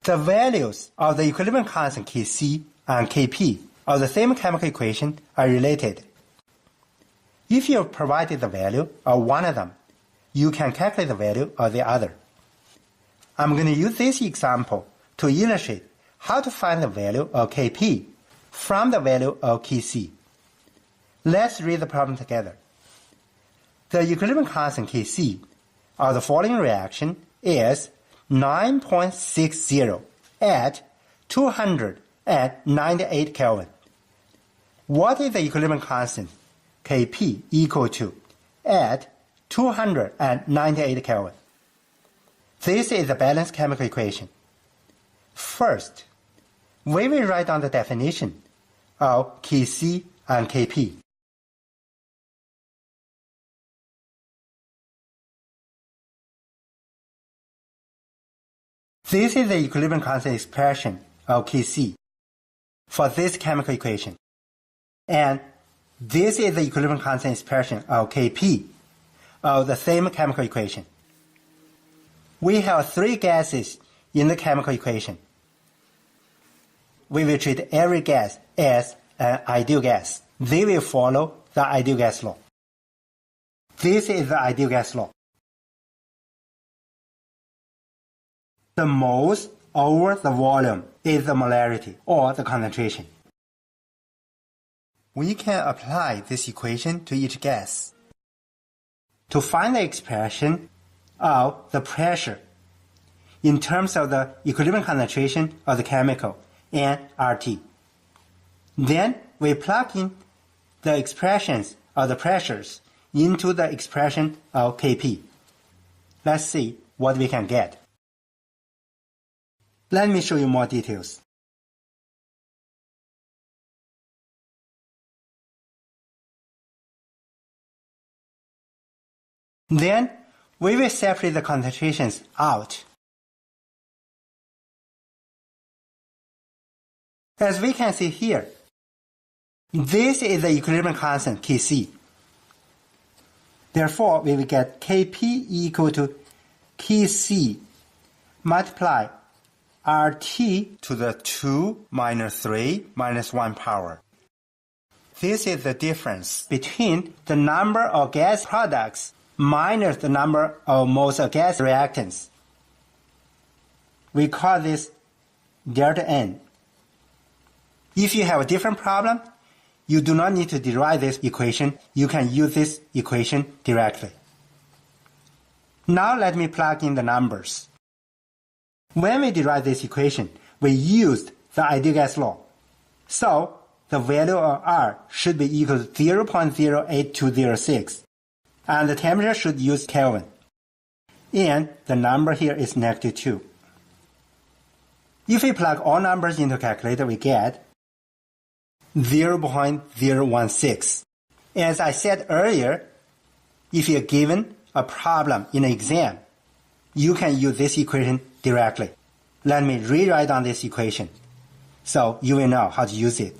The values of the equilibrium constant Kc and Kp of the same chemical equation are related. If you provided the value of one of them, you can calculate the value of the other. I'm going to use this example to illustrate how to find the value of Kp from the value of Kc. Let's read the problem together. The equilibrium constant Kc of the following reaction is 9.60 at 298 Kelvin. What is the equilibrium constant Kp equal to at 298 Kelvin? This is the balanced chemical equation. First, we will write down the definition of Kc and Kp. This is the equilibrium constant expression of Kc for this chemical equation. And this is the equilibrium constant expression of Kp of the same chemical equation. We have three gases in the chemical equation. We will treat every gas as an ideal gas. They will follow the ideal gas law. This is the ideal gas law. The moles over the volume is the molarity or the concentration. We can apply this equation to each gas to find the expression of the pressure in terms of the equilibrium concentration of the chemical and RT. Then we plug in the expressions of the pressures into the expression of Kp. Let's see what we can get. Let me show you more details. Then we will separate the concentrations out. As we can see here, this is the equilibrium constant Kc. Therefore, we will get Kp equal to Kc multiply RT to the 2 minus 3 minus 1 power. This is the difference between the number of gas products minus the number of moles of gas reactants. We call this delta N. If you have a different problem, you do not need to derive this equation. You can use this equation directly. Now let me plug in the numbers. When we derive this equation, we used the ideal gas law. So the value of R should be equal to 0.08206. And the temperature should use Kelvin. And the number here is negative 2. If we plug all numbers into a calculator, we get 0.016. As I said earlier, if you're given a problem in an exam, you can use this equation directly. Let me rewrite down this equation so you will know how to use it.